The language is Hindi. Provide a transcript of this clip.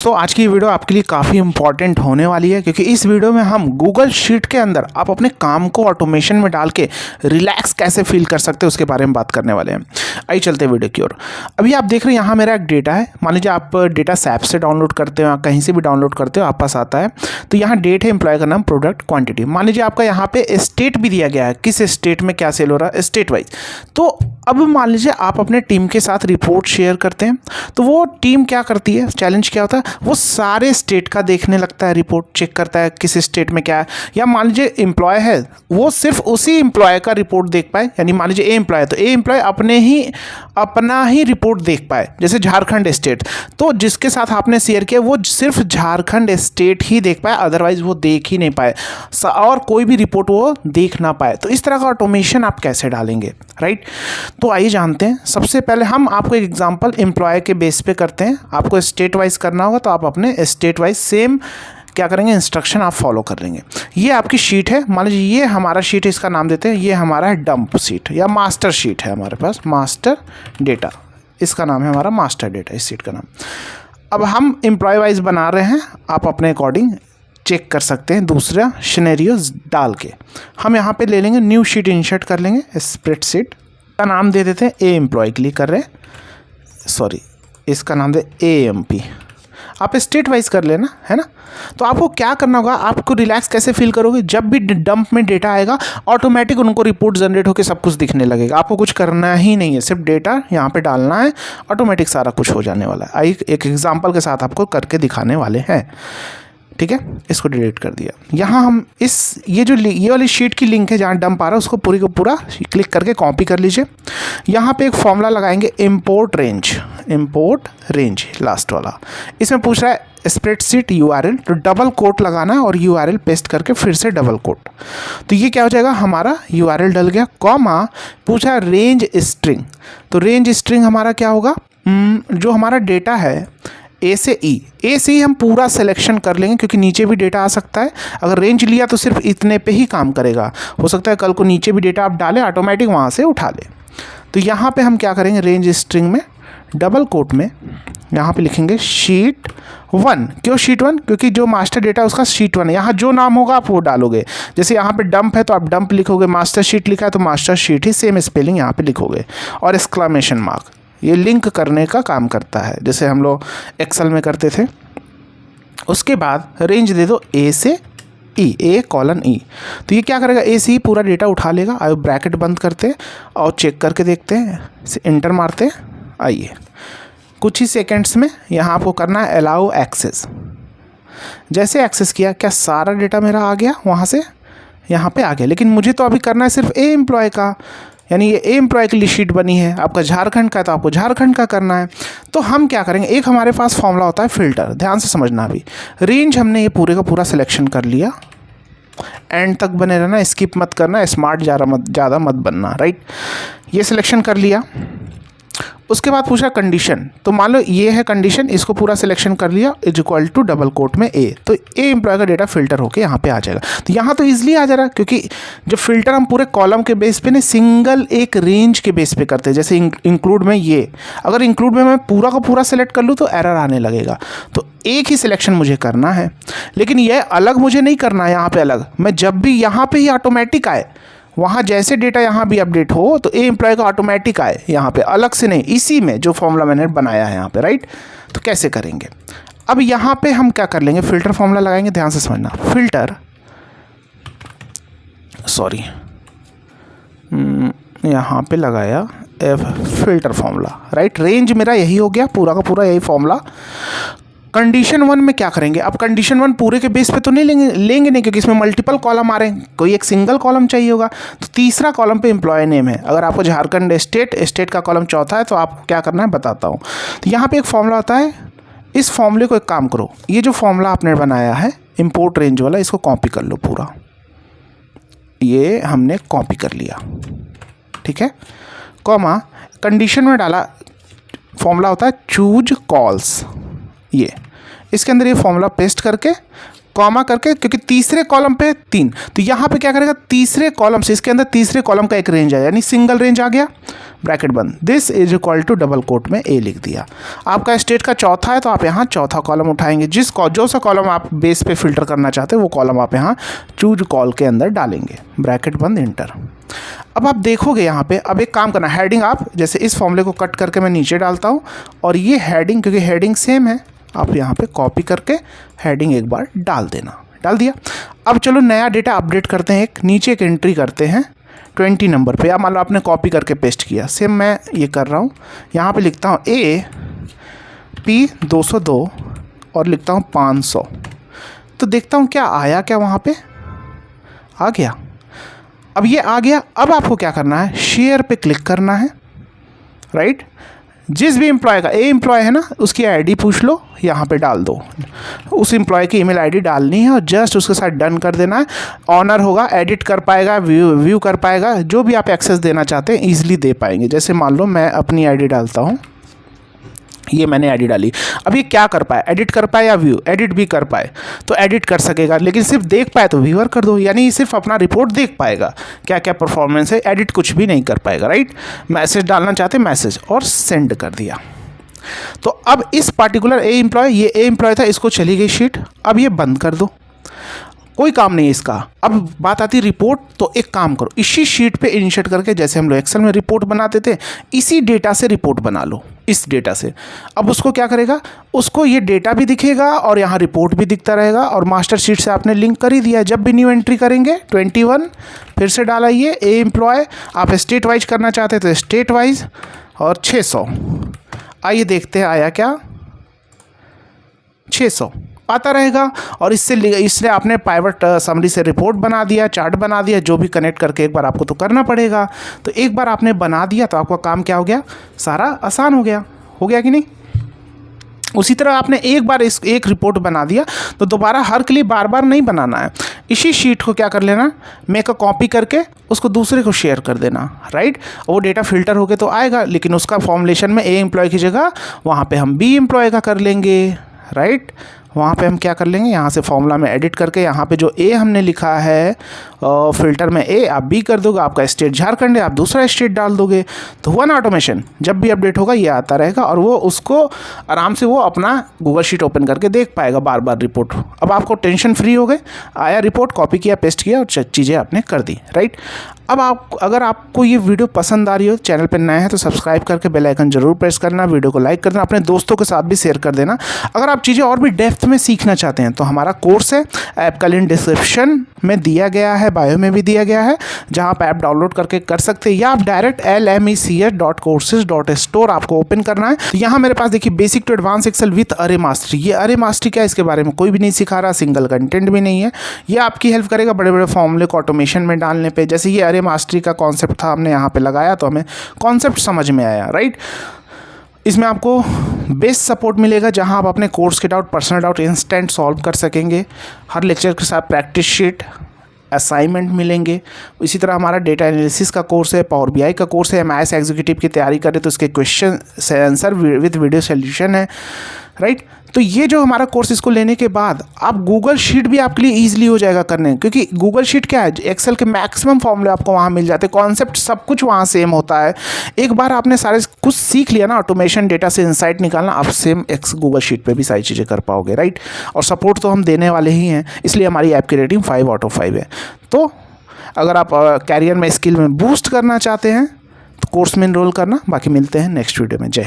दोस्तों आज की वीडियो आपके लिए काफ़ी इंपॉर्टेंट होने वाली है क्योंकि इस वीडियो में हम गूगल शीट के अंदर आप अपने काम को ऑटोमेशन में डाल के रिलैक्स कैसे फील कर सकते हैं उसके बारे में बात करने वाले हैं। आइए चलते हैं वीडियो की ओर। अभी आप देख रहे हैं यहाँ मेरा एक डेटा है। मान लीजिए आप डेटा सैप से डाउनलोड करते हो, कहीं से भी डाउनलोड करते हो, आप पास आता है। तो यहाँ डेट है, एम्प्लॉय का नाम, प्रोडक्ट, क्वांटिटी। मान लीजिए आपका यहाँ पे स्टेट भी दिया गया है, किस स्टेट में क्या सेल हो रहा है, स्टेट वाइज। तो अब मान लीजिए आप अपने टीम के साथ रिपोर्ट शेयर करते हैं, तो वो टीम क्या करती है, चैलेंज क्या होता है, वो सारे स्टेट का देखने लगता है, रिपोर्ट चेक करता है किस स्टेट में क्या है। या मान लीजिए एम्प्लॉय है, वो सिर्फ उसी एम्प्लॉय का रिपोर्ट देख पाए, यानी मान लीजिए ए एम्प्लॉय है तो ए एम्प्लॉय अपना ही रिपोर्ट देख पाए। जैसे झारखंड स्टेट, तो जिसके साथ आपने शेयर किया वो सिर्फ झारखंड स्टेट ही देख पाए, अदरवाइज वो देख ही नहीं पाए और कोई भी रिपोर्ट वो देख ना पाए। तो इस तरह का ऑटोमेशन आप कैसे डालेंगे, राइट। तो आइए जानते हैं। सबसे पहले हम आपको एक एग्जांपल एम्प्लॉय के बेस पे करते हैं। आपको स्टेट वाइज करना होगा तो आप अपने स्टेट वाइज सेम क्या करेंगे, इंस्ट्रक्शन आप फॉलो कर लेंगे। ये आपकी शीट है, मान लीजिए ये हमारा शीट है, इसका नाम देते हैं, ये हमारा है डंप शीट या मास्टर शीट है हमारे पास, मास्टर डेटा, इसका नाम है हमारा मास्टर डेटा, इस शीट का नाम। अब हम एम्प्लॉय वाइज बना रहे हैं, आप अपने अकॉर्डिंग चेक कर सकते हैं दूसरा सिनेरियोज डाल के। हम यहाँ पे ले लेंगे, न्यू शीट इंसर्ट कर लेंगे, स्प्रेडशीट का नाम दे देते हैं, ए एम्प्लॉय क्लिक कर रहे हैं, सॉरी इसका नाम दे AMP। आप स्टेट वाइज कर लेना, है ना। तो आपको क्या करना होगा, आपको रिलैक्स कैसे फील करोगे, जब भी डंप में डेटा आएगा ऑटोमेटिक उनको रिपोर्ट जनरेट होकर सब कुछ दिखने लगेगा। आपको कुछ करना ही नहीं है, सिर्फ डेटा यहाँ पे डालना है, ऑटोमेटिक सारा कुछ हो जाने वाला है। आइए एक एग्जाम्पल के साथ आपको करके दिखाने वाले हैं, ठीक है। इसको डिलीट कर दिया। यहाँ हम ये वाली शीट की लिंक है जहाँ डंप आ रहा है, उसको पूरी को पूरा क्लिक करके कॉपी कर लीजिए। यहाँ पे एक फॉर्मूला लगाएंगे, इंपोर्ट रेंज लास्ट वाला। इसमें पूछ रहा है स्प्रेडशीट URL, तो डबल कोट लगाना है और URL पेस्ट करके फिर से डबल कोट। तो ये क्या हो जाएगा, हमारा URL डल गया, कॉमा पूछा रेंज स्ट्रिंग। तो रेंज स्ट्रिंग हमारा क्या होगा, जो हमारा डेटा है ए से ई हम पूरा सिलेक्शन कर लेंगे क्योंकि नीचे भी डेटा आ सकता है। अगर रेंज लिया तो सिर्फ इतने पे ही काम करेगा, हो सकता है कल को नीचे भी डेटा आप डालें, ऑटोमेटिक वहाँ से उठा ले। तो यहाँ पे हम क्या करेंगे, रेंज स्ट्रिंग में डबल कोट में यहाँ पे लिखेंगे शीट 1। क्यों शीट 1, क्योंकि जो मास्टर डेटा है उसका शीट 1 है। यहाँ जो नाम होगा आप वो डालोगे। जैसे यहाँ पे डंप है तो आप डंप लिखोगे, मास्टर शीट लिखा है तो मास्टर शीट ही सेम स्पेलिंग यहाँ पे लिखोगे, और एक्सक्लेमेशन मार्क, ये लिंक करने का काम करता है जैसे हम लोग एक्सेल में करते थे। उसके बाद रेंज दे दो A से E, A:E। तो ये क्या करेगा, A से ही पूरा डेटा उठा लेगा। आइए ब्रैकेट बंद करते हैं और चेक करके देखते हैं, इंटर मारते हैं। आइए कुछ ही सेकेंड्स में यहाँ आपको करना है अलाउ एक्सेस। जैसे एक्सेस किया, क्या सारा डेटा मेरा आ गया, वहाँ से यहाँ पे आ गया। लेकिन मुझे तो अभी करना है सिर्फ ए एम्प्लॉय का, यानी ये ए एम्प्लॉय के लिए शीट बनी है। आपका झारखंड का है तो आपको झारखंड का करना है। तो हम क्या करेंगे, एक हमारे पास फॉर्मूला होता है फिल्टर, ध्यान से समझना। अभी रेंज हमने ये पूरे का पूरा सिलेक्शन कर लिया, एंड तक बने रहना, स्किप मत करना, स्मार्ट ज़्यादा मत बनना, राइट। ये सिलेक्शन कर लिया। उसके बाद पूछा कंडीशन, तो मान लो ये है कंडीशन, इसको पूरा सिलेक्शन कर लिया, is equal to double quote में A। तो ए एम्प्लॉय का डेटा फिल्टर होके यहाँ पे आ जाएगा। तो यहाँ तो इजीली आ जा रहा है क्योंकि जो फिल्टर हम पूरे कॉलम के बेस पे नहीं, सिंगल एक रेंज के बेस पे करते हैं। जैसे इंक्लूड में ये, अगर इंक्लूड में मैं पूरा का पूरा सेलेक्ट कर लूँ तो एरर आने लगेगा। तो एक ही सिलेक्शन मुझे करना है, लेकिन यह अलग मुझे नहीं करना है। यहाँ पे अलग, मैं जब भी यहाँ पे ही ऑटोमेटिक आए, वहाँ जैसे डेटा यहाँ भी अपडेट हो तो ए एम्प्लॉय का ऑटोमेटिक आए, यहाँ पे अलग से नहीं, इसी में जो फॉर्मूला मैंने बनाया है यहाँ पे, राइट। तो कैसे करेंगे, अब यहाँ पे हम क्या कर लेंगे, फिल्टर फॉर्मूला लगाएंगे, ध्यान से समझना। फिल्टर, सॉरी यहाँ पे लगाया फिल्टर फॉर्मूला, राइट। रेंज मेरा यही हो गया, पूरा का पूरा यही फॉर्मूला। कंडीशन 1 में क्या करेंगे, अब कंडीशन 1 पूरे के बेस पे तो नहीं लेंगे नहीं, क्योंकि इसमें मल्टीपल कॉलम आ रहे हैं, कोई एक सिंगल कॉलम चाहिए होगा। तो तीसरा कॉलम पे एम्प्लॉय नेम है। अगर आपको झारखंड स्टेट का कॉलम चौथा है तो आपको क्या करना है बताता हूँ। तो यहाँ पे एक फॉर्मूला होता है, इस फॉर्मूले को एक काम करो, ये जो फॉर्मूला आपने बनाया है इम्पोर्ट रेंज वाला, इसको कॉपी कर लो पूरा। ये हमने कॉपी कर लिया, ठीक है। कॉमा कंडीशन में डाला, फॉर्मूला होता है चूज कॉल्स, ये इसके अंदर ये फॉर्मूला पेस्ट करके कॉमा करके, क्योंकि तीसरे कॉलम पे 3, तो यहाँ पे क्या करेगा, तीसरे कॉलम से इसके अंदर तीसरे कॉलम का एक रेंज आया, यानी सिंगल रेंज आ गया, ब्रैकेट बंद, this is equal to double quote में ए लिख दिया। आपका स्टेट का चौथा है तो आप यहाँ चौथा कॉलम उठाएंगे, जो सा कॉलम आप बेस पे फिल्टर करना चाहते हैं वो कॉलम आप यहाँ चूज कॉल के अंदर डालेंगे, ब्रैकेट बंद, इंटर। अब आप देखोगे यहाँ पे, अब एक काम करना, हेडिंग आप जैसे इस फॉर्मूले को कट करके मैं नीचे डालता हूँ, और ये हेडिंग, क्योंकि हेडिंग सेम है, आप यहाँ पे कॉपी करके हेडिंग एक बार डाल देना, डाल दिया। अब चलो नया डेटा अपडेट करते हैं, एक नीचे एक एंट्री करते हैं 20 नंबर पे, या मान लो आपने कॉपी करके पेस्ट किया, सेम मैं ये कर रहा हूँ, यहाँ पे लिखता हूँ AP 202 और लिखता हूँ 500, तो देखता हूँ क्या आया, क्या वहाँ पे आ गया। अब ये आ गया, अब आपको क्या करना है, शेयर पे क्लिक करना है, राइट। जिस भी एम्प्लॉय का, ए एम्प्लॉय है ना, उसकी आईडी पूछ लो, यहाँ पे डाल दो, उस एम्प्लॉय की ईमेल आईडी डालनी है और जस्ट उसके साथ डन कर देना है। ऑनर होगा, एडिट कर पाएगा, व्यू कर पाएगा, जो भी आप एक्सेस देना चाहते हैं ईजिली दे पाएंगे। जैसे मान लो मैं अपनी आईडी डालता हूँ, ये मैंने आईडी डाली, अब ये क्या कर पाए, एडिट कर पाए या व्यू, एडिट भी कर पाए तो एडिट कर सकेगा, लेकिन सिर्फ देख पाए तो व्यूअर कर दो, यानी सिर्फ अपना रिपोर्ट देख पाएगा क्या क्या परफॉर्मेंस है, एडिट कुछ भी नहीं कर पाएगा, राइट। मैसेज डालना चाहते मैसेज, और सेंड कर दिया। तो अब इस पार्टिकुलर ए एम्प्लॉय, ये ए एम्प्लॉय था, इसको चली गई शीट, अब ये बंद कर दो, कोई काम नहीं है इसका। अब बात आती रिपोर्ट, तो एक काम करो, इसी शीट पे इंसर्ट करके, जैसे हम लोग एक्सेल में रिपोर्ट बनाते थे, इसी डेटा से रिपोर्ट बना लो, इस डेटा से। अब उसको क्या करेगा, उसको ये डेटा भी दिखेगा और यहाँ रिपोर्ट भी दिखता रहेगा, और मास्टर शीट से आपने लिंक कर ही दिया। जब भी न्यू एंट्री करेंगे 21 फिर से डाला, ये ए एम्प्लॉय, आप स्टेट वाइज करना चाहते हैं तो स्टेट वाइज, और 600। आइए देखते हैं आया क्या, 600 आता रहेगा। और इससे आपने पाइवट समरी से रिपोर्ट बना दिया, चार्ट बना दिया, जो भी कनेक्ट करके एक बार आपको तो करना पड़ेगा। तो एक बार आपने बना दिया तो आपका काम क्या हो गया, सारा आसान हो गया कि नहीं। उसी तरह आपने एक बार एक रिपोर्ट बना दिया तो दोबारा हर के लिए बार बार नहीं बनाना है। इसी शीट को क्या कर लेना, मेक अ कॉपी करके उसको दूसरे को शेयर कर देना, राइट। वो डेटा फिल्टर होके तो आएगा, लेकिन उसका फॉर्मुलेशन में ए एम्प्लॉय की जगह वहाँ पे हम बी एम्प्लॉय का कर लेंगे, राइट। वहाँ पे हम क्या कर लेंगे, यहाँ से फॉर्मूला में एडिट करके यहाँ पे जो ए हमने लिखा है फिल्टर में ए, आप बी कर दोगे, आपका स्टेट झारखंड है, आप दूसरा स्टेट डाल दोगे, तो हुआ ना ऑटोमेशन। जब भी अपडेट होगा ये आता रहेगा और वो उसको आराम से वो अपना गूगल शीट ओपन करके देख पाएगा बार बार रिपोर्ट। अब आपको टेंशन फ्री हो गए, आया रिपोर्ट, कॉपी किया, पेस्ट किया और चीज़ें आपने कर दी, राइट। अब अगर आपको ये वीडियो पसंद आ रही हो, चैनल पर नए हैं तो सब्सक्राइब करके बेल आइकन जरूर प्रेस करना, वीडियो को लाइक करना, अपने दोस्तों के साथ भी शेयर कर देना। अगर आप चीज़ें और भी डेप्थ में सीखना चाहते हैं तो हमारा कोर्स है, ऐप का लिंक डिस्क्रिप्शन में दिया गया है, बायो में भी दिया गया है, जहाँ आप ऐप डाउनलोड करके कर सकते हैं, या आप डायरेक्ट lmecs.courses.store आपको ओपन करना है। तो यहाँ मेरे पास देखिए basic to advance Excel with अरे मास्टरी। ये अरे मास्टरी क्या है, इसके बारे में कोई भी नहीं सिखा रहा, सिंगल कंटेंट भी नहीं है। ये आपकी हेल्प करेगा बड़े बड़े फॉर्मूले को ऑटोमेशन में डालने पे। जैसे ये अरे मास्टरी का कॉन्सेप्ट था, हमने यहाँ पे लगाया तो हमें कॉन्सेप्ट समझ में आया, राइट। इसमें आपको बेस्ट सपोर्ट मिलेगा, जहां आप अपने कोर्स के doubt, personal doubt instant solve कर सकेंगे। हर लेक्चर के साथ प्रैक्टिस शीट, असाइनमेंट मिलेंगे। इसी तरह हमारा डेटा एनालिसिस का कोर्स है, पावर बीआई का कोर्स है, एमआईएस एग्जीक्यूटिव की तैयारी करें तो इसके क्वेश्चन से आंसर विद वीडियो सोल्यूशन है, राइट। तो ये जो हमारा कोर्स, इसको लेने के बाद आप गूगल शीट भी आपके लिए ईजिली हो जाएगा करने, क्योंकि गूगल शीट क्या है, एक्सेल के मैक्सिमम फॉर्मूले आपको वहाँ मिल जाते हैं, कॉन्सेप्ट सब कुछ वहाँ सेम होता है। एक बार आपने सारे कुछ सीख लिया ना, ऑटोमेशन, डेटा से इंसाइट निकालना, आप सेम गूगल शीट पे भी सारी चीज़ें कर पाओगे, राइट। और सपोर्ट तो हम देने वाले ही हैं, इसलिए हमारी ऐप की रेटिंग 5/5 है। तो अगर आप कैरियर में स्किल में बूस्ट करना चाहते हैं तो कोर्स में इनरोल करना। बाकी मिलते हैं नेक्स्ट वीडियो में। जय हिंद।